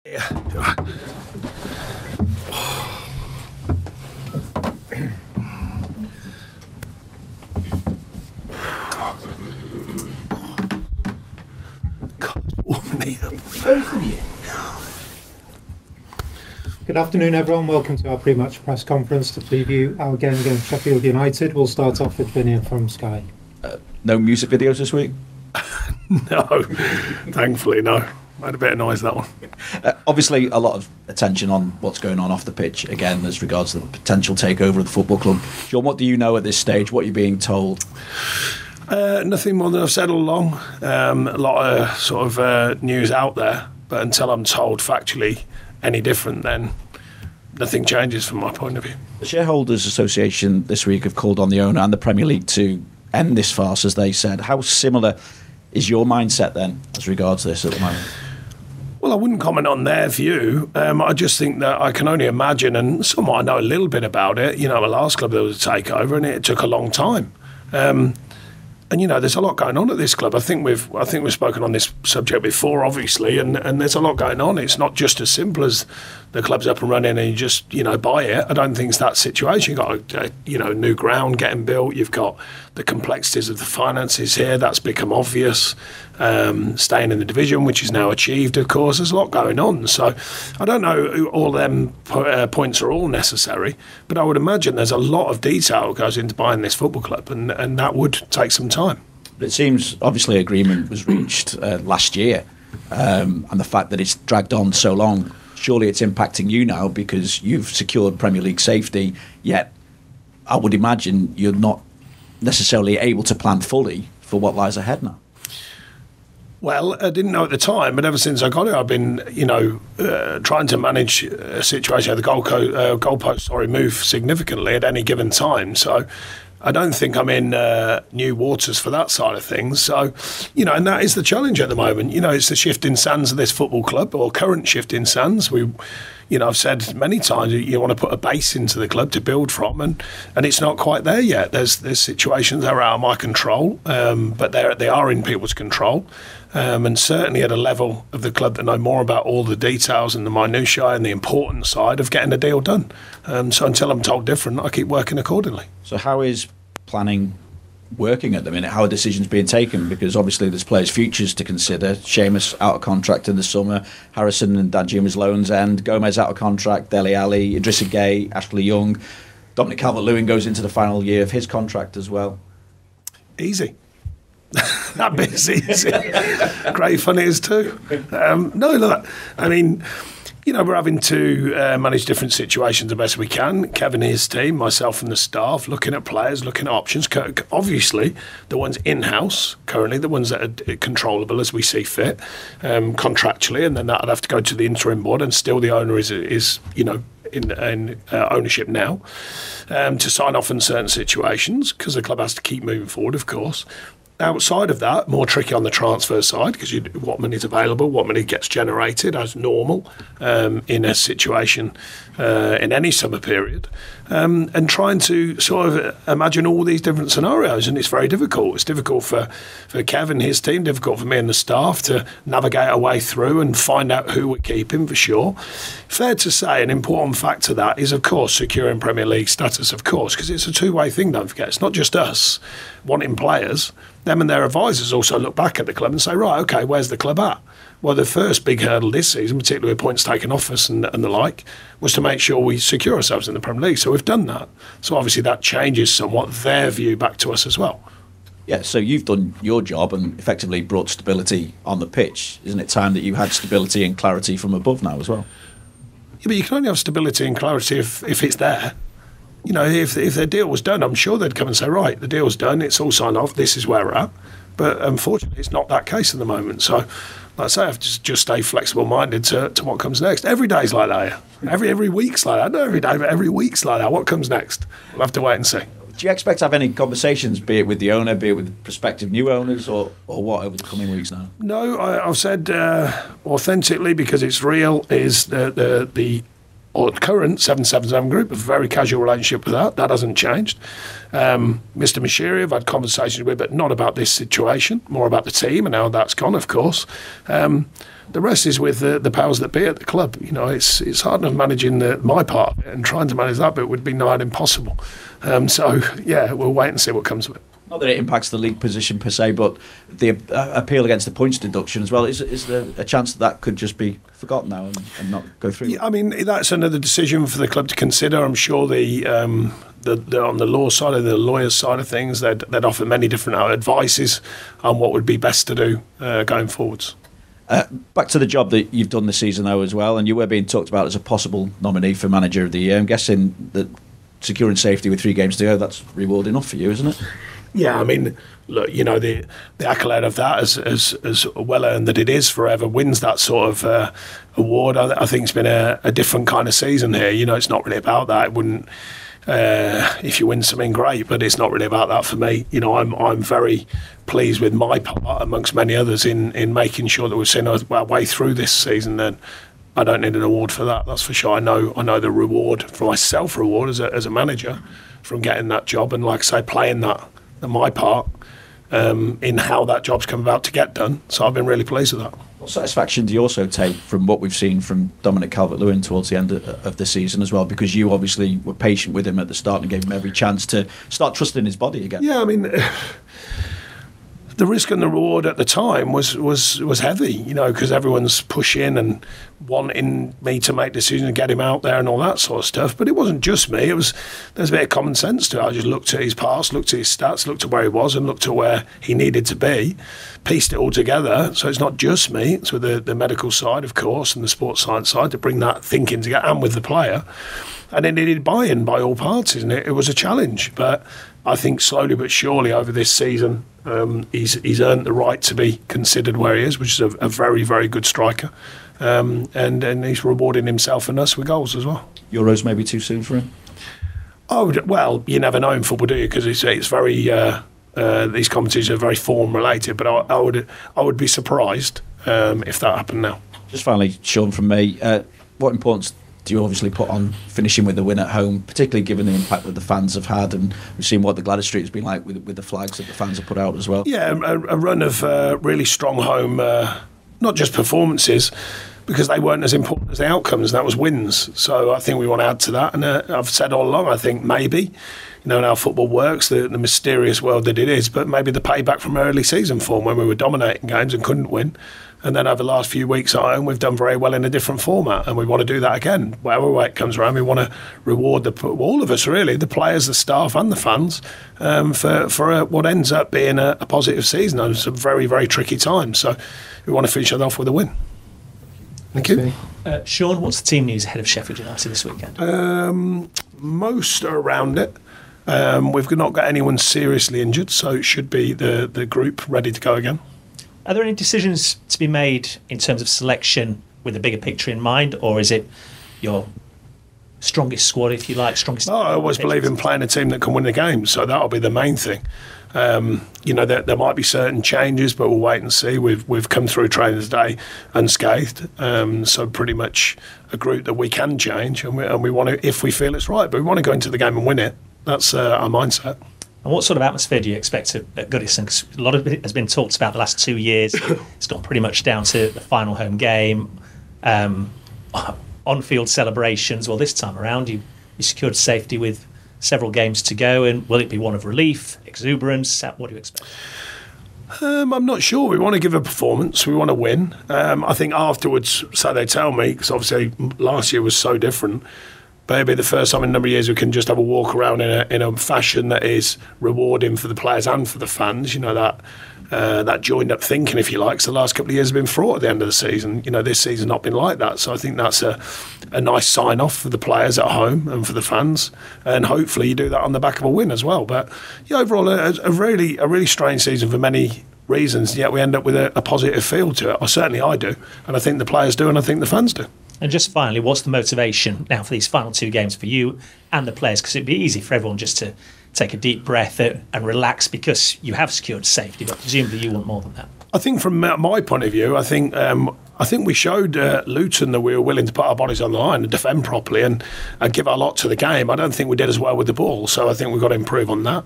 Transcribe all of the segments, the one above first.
Good afternoon, everyone. Welcome to our pre-match press conference to preview our game against Sheffield United. We'll start off with Vinny from Sky. No music videos this week? No, thankfully no. Made a bit of noise, that one. Obviously, a lot of attention on what's going on off the pitch, again, as regards to the potential takeover of the football club. John, what do you know at this stage? What are you being told? Nothing more than I've said all along. A lot of sort of news out there, but until I'm told factually any different, then nothing changes from my point of view. The Shareholders Association this week have called on the owner and the Premier League to end this farce, as they said. How similar is your mindset then as regards this at the moment? Well, I wouldn't comment on their view. I just think that I can only imagine, and some I know a little bit about it. You know, the last club there was a takeover, and it took a long time. And you know, there's a lot going on at this club. I think we've spoken on this subject before, obviously, and there's a lot going on. It's not just as simple as the club's up and running and you just buy it. I don't think it's that situation. You've got new ground getting built. You've got the complexities of the finances here. That's become obvious. Staying in the division, which is now achieved, of course. There's a lot going on. So I don't know all them points are all necessary, but I would imagine there's a lot of detail that goes into buying this football club, and that would take some time. It seems obviously agreement was reached last year, and the fact that it's dragged on so long, surely it's impacting you now because you've secured Premier League safety, yet I would imagine you're not necessarily able to plan fully for what lies ahead now. Well, I didn't know at the time, but ever since I got it, I've been, trying to manage a situation where the goalposts move significantly at any given time. So I don't think I'm in new waters for that side of things. So, and that is the challenge at the moment. It's the shifting sands of this football club, or current shifting sands. I've said many times you want to put a base into the club to build from, and it's not quite there yet. There's situations that are out of my control, but they are in people's control. And certainly at a level of the club that know more about all the details and the minutiae and the important side of getting a deal done. So until I'm told different, I keep working accordingly. So how is planning working at the minute? How are decisions being taken? Because obviously there's players' futures to consider. Seamus out of contract in the summer, Harrison and Danjuma's loans end, Gomez out of contract, Dele Alli, Idrissa Gueye, Ashley Young, Dominic Calvert Lewin goes into the final year of his contract as well. Easy. That bit's easy. Great fun it is too. No, look, I mean, we're having to manage different situations the best we can. Kevin and his team, myself and the staff, looking at players, looking at options. Obviously, the ones in-house currently, the ones that are controllable as we see fit, contractually, and then that would have to go to the interim board, and still the owner is in ownership now, to sign off in certain situations, because the club has to keep moving forward, of course. Outside of that, more tricky on the transfer side, because what money is available, what money gets generated as normal in a situation in any summer period, and trying to sort of imagine all these different scenarios, and it's very difficult. It's difficult for Kevin, his team, difficult for me and the staff to navigate our way through and find out who we're keeping, for sure. Fair to say, an important factor that is, of course, securing Premier League status, of course, because it's a two-way thing, don't forget. It's not just us wanting players. Them and their advisors also look back at the club and say, right, okay, where's the club at? Well, the first big hurdle this season, particularly with points taken off us and the like, was to make sure we secure ourselves in the Premier League. So we've done that. So obviously that changes somewhat their view back to us as well. Yeah, so you've done your job and effectively brought stability on the pitch. Isn't it time that you had stability and clarity from above now as well? Yeah, but you can only have stability and clarity if it's there. If their deal was done, I'm sure they'd come and say, right, the deal's done, it's all signed off, this is where we're at. But unfortunately, it's not that case at the moment. So, like I say, I have to just stay flexible-minded to what comes next. Every day's like that. Every week's like that. Not every day, but every week's like that. What comes next? We'll have to wait and see. Do you expect to have any conversations, be it with the owner, be it with prospective new owners, or what, over the coming weeks now? No, I've said authentically, because it's real, is the current 777 group, a very casual relationship with that. That hasn't changed. Mr. Mashiri, I've had conversations with, but not about this situation, more about the team and how that's gone, of course. The rest is with the powers that be at the club. You know, it's hard enough managing my part of it, and trying to manage that bit would be nigh impossible. So, yeah, we'll wait and see what comes of it. Not that it impacts the league position per se, but the appeal against the points deduction as well. Is there a chance that could just be forgotten now and not go through? Yeah, I mean, that's another decision for the club to consider. I'm sure the on the law side of the lawyers' side of things, they'd offer many different advices on what would be best to do going forwards. Back to the job that you've done this season, though, as well, and you were being talked about as a possible nominee for Manager of the Year. I'm guessing that securing safety with 3 games to go, that's reward enough for you, isn't it? Yeah, I mean, look, you know, the accolade of that, as well earned that it is, forever wins that sort of award. I think it's been a different kind of season here. You know, it's not really about that. It wouldn't, if you win something, great, but it's not really about that for me. You know, I'm very pleased with my part, amongst many others, in making sure that we've seen our way through this season. And I don't need an award for that, that's for sure. I know the reward for my self-reward as a manager from getting that job, and like I say, playing my part in how that job's come about to get done. So I've been really pleased with that. What satisfaction do you also take from what we've seen from Dominic Calvert-Lewin towards the end of the season as well? Because you obviously were patient with him at the start and gave him every chance to start trusting his body again. Yeah, I mean, the risk and the reward at the time was heavy, you know, because everyone's pushing and wanting me to make decisions and get him out there and all that sort of stuff. But it wasn't just me. There's a bit of common sense to it. I just looked at his past, looked at his stats, looked at where he was, and looked at where he needed to be, pieced it all together. So it's not just me. It's with the medical side, of course, and the sports science side to bring that thinking together, and with the player. And it needed buy-in by all parties, and it was a challenge. But I think slowly but surely over this season, he's earned the right to be considered where he is, which is a very, very good striker. And he's rewarding himself and us with goals as well. Euros maybe too soon for him? Oh, well, you never know in football, do you? Because it's very these competitions are very form related. But I would be surprised if that happened now. Just finally, Sean, from me, what importance do you obviously put on finishing with the win at home, particularly given the impact that the fans have had, and we've seen what the Gladys Street has been like with the flags that the fans have put out as well? Yeah, a run of really strong home, not just performances, because they weren't as important as the outcomes, and that was wins. So I think we want to add to that, and I've said all along, I think maybe, you know, in how football works, the mysterious world that it is, but maybe the payback from early season form when we were dominating games and couldn't win. And then over the last few weeks at home, we've done very well in a different format, and we want to do that again. Whatever way it comes around, we want to reward all of us, really, the players, the staff and the fans, for what ends up being a positive season. It's a very, very tricky time. So we want to finish it off with a win. Thank you. Sean, what's the team news ahead of Sheffield United this weekend? Most are around it. We've not got anyone seriously injured, so it should be the group ready to go again. Are there any decisions to be made in terms of selection with a bigger picture in mind, or is it your strongest squad, if you like, strongest? I always believe in playing a team that can win the game, so that'll be the main thing. You know, there might be certain changes, but we'll wait and see. We've come through training today unscathed, so pretty much a group that we can change, and we want to, if we feel it's right, but we want to go into the game and win it. That's our mindset. And what sort of atmosphere do you expect at Goodison? Because a lot of it has been talked about the last 2 years. It's gone pretty much down to the final home game, on-field celebrations. Well, this time around, you secured safety with several games to go. And will it be one of relief, exuberance? What do you expect? I'm not sure. We want to give a performance. We want to win. I think afterwards, so they tell me, because obviously last year was so different, maybe the first time in a number of years we can just have a walk around in a fashion that is rewarding for the players and for the fans. You know, that joined up thinking, if you like. So the last couple of years have been fraught at the end of the season. You know, this season's not been like that. So I think that's a nice sign off for the players at home and for the fans. And hopefully you do that on the back of a win as well. But yeah, overall a really strange season for many reasons. Yet we end up with a positive feel to it. Or certainly I do, and I think the players do, and I think the fans do. And just finally, what's the motivation now for these final 2 games for you and the players? Because it'd be easy for everyone just to take a deep breath and relax because you have secured safety, but presumably you want more than that. I think from my point of view, I think I think we showed Luton that we were willing to put our bodies on the line and defend properly and give our lot to the game. I don't think we did as well with the ball, so I think we've got to improve on that.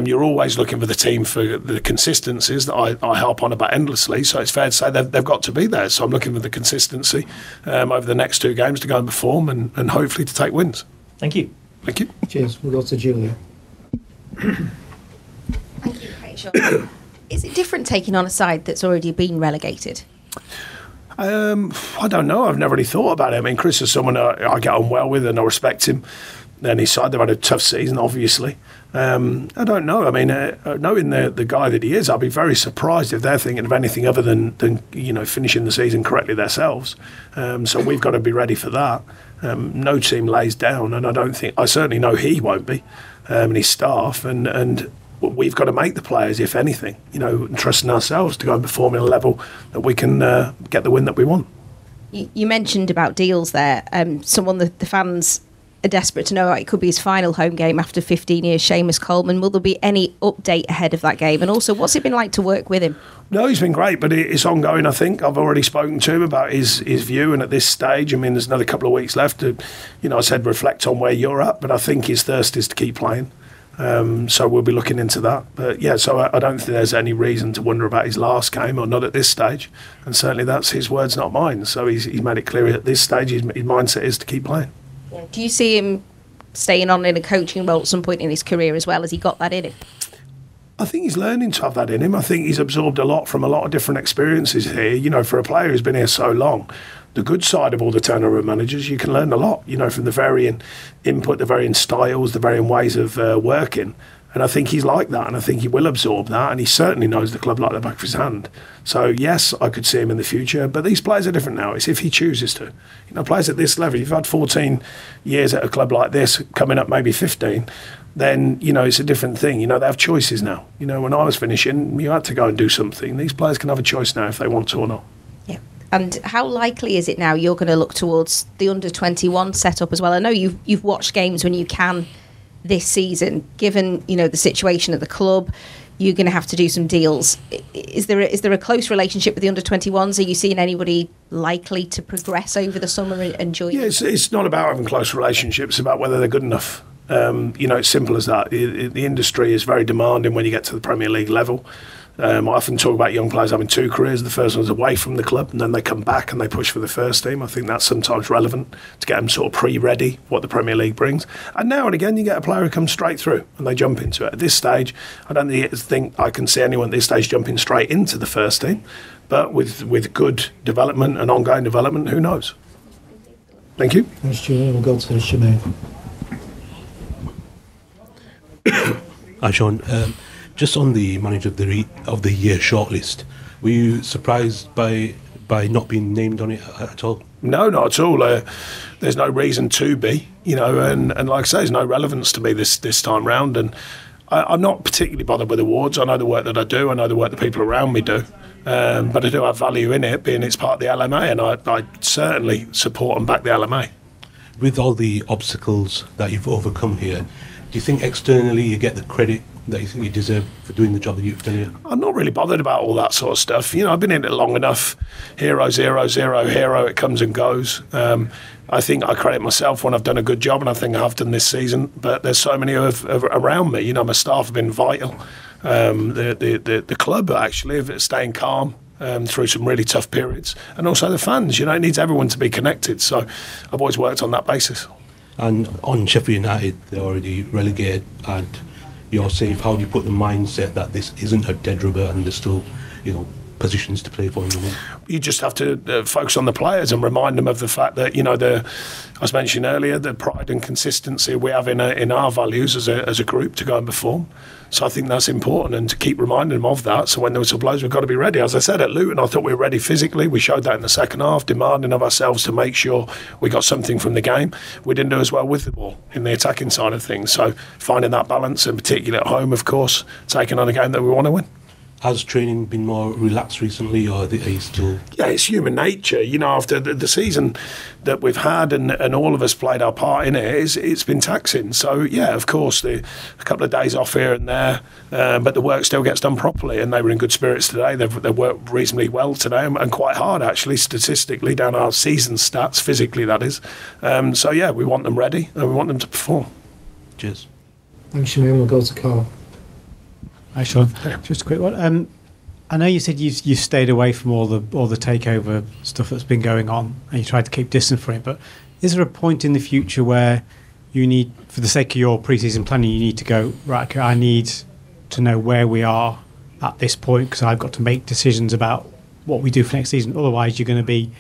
You're always looking for the team for the consistencies that I harp on about endlessly, so it's fair to say they've got to be there. So I'm looking for the consistency over the next 2 games to go and perform and hopefully to take wins. Thank you. Thank you. Cheers. We'll go to Julia. Thank you, Rachel. Is it different taking on a side that's already been relegated? I don't know. I've never really thought about it. I mean, Chris is someone I get on well with and I respect him. And his side, they've had a tough season, obviously. I don't know. I mean, knowing the guy that he is, I'd be very surprised if they're thinking of anything other than finishing the season correctly themselves. So we've got to be ready for that. No team lays down, and I certainly know he won't be, and his staff, and we've got to make the players, if anything, trusting ourselves to go and perform at a level that we can get the win that we want. You mentioned about deals there. Someone that the fans are desperate to know about. It could be his final home game after 15 years, Seamus Coleman. Will there be any update ahead of that game? And also, what's it been like to work with him? No, he's been great, but it's ongoing, I think. I've already spoken to him about his view, and at this stage, I mean, there's another couple of weeks left to, I said reflect on where you're at, but I think his thirst is to keep playing. So we'll be looking into that. But yeah, so I don't think there's any reason to wonder about his last game, or not at this stage. And certainly that's his words, not mine. So he's made it clear at this stage his mindset is to keep playing. Do you see him staying on in a coaching role at some point in his career as well? Has he got that in him? I think he's learning to have that in him. I think he's absorbed a lot from a lot of different experiences here. For a player who's been here so long, the good side of all the turnover managers, you can learn a lot, from the varying input, the varying styles, the varying ways of working. And I think he's like that, and I think he will absorb that, and he certainly knows the club like the back of his hand. So, yes, I could see him in the future, but these players are different now. It's if he chooses to. Players at this level, you've had 14 years at a club like this, coming up maybe 15, then, it's a different thing. They have choices now. When I was finishing, you had to go and do something. These players can have a choice now if they want to or not. Yeah. And how likely is it now you're going to look towards the under-21 setup as well? I know you've watched games when you can this season. Given the situation at the club, you're going to have to do some deals. Is there a close relationship with the under-21s? Are you seeing anybody likely to progress over the summer and join? Yeah, it's not about having close relationships. It's about whether they're good enough. It's simple as that. The industry is very demanding when you get to the Premier League level. I often talk about young players having 2 careers. The first one's away from the club, and then they come back and they push for the first team. I think that's sometimes relevant to get them sort of pre-ready what the Premier League brings. And now and again, you get a player who comes straight through and they jump into it. At this stage, I don't think I can see anyone at this stage jumping straight into the first team. But with good development and ongoing development, who knows? Thank you. Thanks, Julia. We'll go to Sinead. Hi, Sean. Just on the manager of the year shortlist, were you surprised by not being named on it at all? No, not at all. There's no reason to be, and like I say, there's no relevance to me this time round. And I'm not particularly bothered with awards. I know the work that I do. I know the work that people around me do. But I do have value in it, being it's part of the LMA, and I certainly support and back the LMA. With all the obstacles that you've overcome here, do you think externally you get the credit that you think you deserve for doing the job that you've done here? I'm not really bothered about all that sort of stuff. I've been in it long enough. Hero, 0-0, hero, it comes and goes. I think I credit myself when I've done a good job, and I think I have done this season. But there's so many around me. My staff have been vital. The club, actually, of staying calm through some really tough periods. And also the fans. It needs everyone to be connected. So I've always worked on that basis. And on Sheffield United, they're already relegated, and you're safe. How do you put the mindset that this isn't a dead rubber and there's still, positions to play for in the league? You just have to focus on the players and remind them of the fact that, I was mentioning earlier, the pride and consistency we have in our values as a group to go and perform. So I think that's important, and to keep reminding them of that. So when the whistle blows, we've got to be ready. As I said, at Luton, I thought we were ready physically. We showed that in the second half, demanding of ourselves to make sure we got something from the game. We didn't do as well with the ball in the attacking side of things. So finding that balance, and particularly at home, of course, taking on a game that we want to win. Has training been more relaxed recently, or are you still? Yeah, it's human nature. You know, after the season that we've had and all of us played our part in it, it's been taxing. So, yeah, of course, a couple of days off here and there, but the work still gets done properly, and they were in good spirits today. They've worked reasonably well today and quite hard, actually, statistically, down our season stats, physically, that is. So, yeah, we want them ready and we want them to perform. Cheers. Thanks, Shimon. We'll go to Carl. Hi, Sean. Just a quick one. I know you said you stayed away from all the takeover stuff that's been going on, and you tried to keep distance from it. But is there a point in the future where you need, for the sake of your pre-season planning, you need to go, right, okay, I need to know where we are at this point because I've got to make decisions about what we do for next season. Otherwise, you're going to be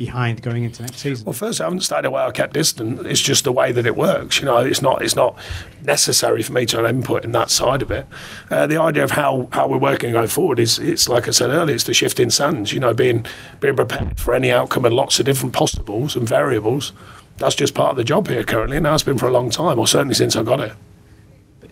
behind going into next season? Well, first, I haven't stayed away. I kept distant. It's just the way that it works. You know, it's not necessary for me to have input in that side of it. The idea of how we're working going forward it's like I said earlier, it's the shift in sands. You know, being prepared for any outcome and lots of different possibles and variables. That's just part of the job here currently, and has been for a long time, or certainly since I got it.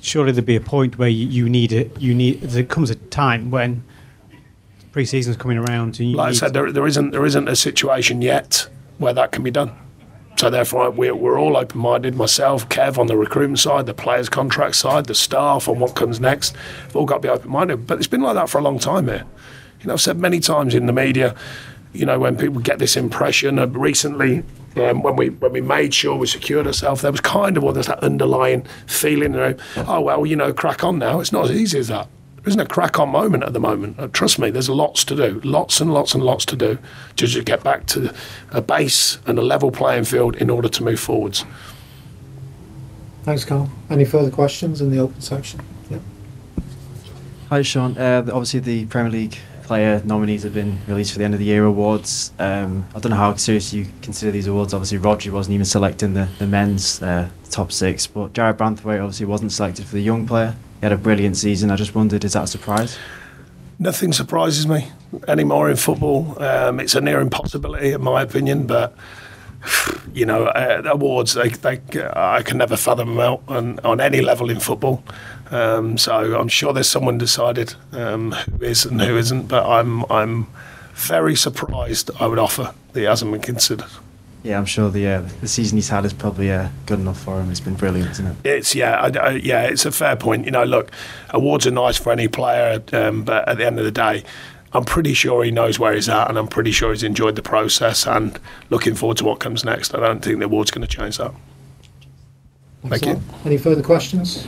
Surely there'd be a point where you need it. There comes a time when pre-season's coming around. And like I said, there isn't a situation yet where that can be done. So therefore, we're all open-minded. Myself, Kev on the recruitment side, the players' contract side, the staff on what comes next. We've all got to be open-minded. But it's been like that for a long time here. You know, I've said many times in the media, you know, when people get this impression of recently, when we made sure we secured ourselves, there was kind of that underlying feeling, you know, oh, well, you know, crack on now. It's not as easy as that. There isn't a crack-on moment at the moment. Trust me, there's lots to do, lots and lots and lots to do to just get back to a base and a level playing field in order to move forwards. Thanks, Carl. Any further questions in the open section? Yeah. Hi, Sean. Obviously, the Premier League player nominees have been released for the end of the year awards. I don't know how serious you consider these awards. Obviously, Rodri wasn't even selected in the men's top six, but Jared Branthwaite obviously wasn't selected for the young player. He had a brilliant season. I just wondered, is that a surprise? Nothing surprises me anymore in football. It's a near impossibility, in my opinion, but you know, awards, I can never fathom them out on any level in football. So I'm sure there's someone decided who is and who isn't, but I'm very surprised, I would offer, that he hasn't been considered. Yeah, I'm sure the season he's had is probably good enough for him. It's been brilliant, isn't it? It's it's a fair point. You know, look, awards are nice for any player, but at the end of the day, I'm pretty sure he knows where he's at, and I'm pretty sure he's enjoyed the process and looking forward to what comes next. I don't think the award's going to change that. Thank you. Any further questions?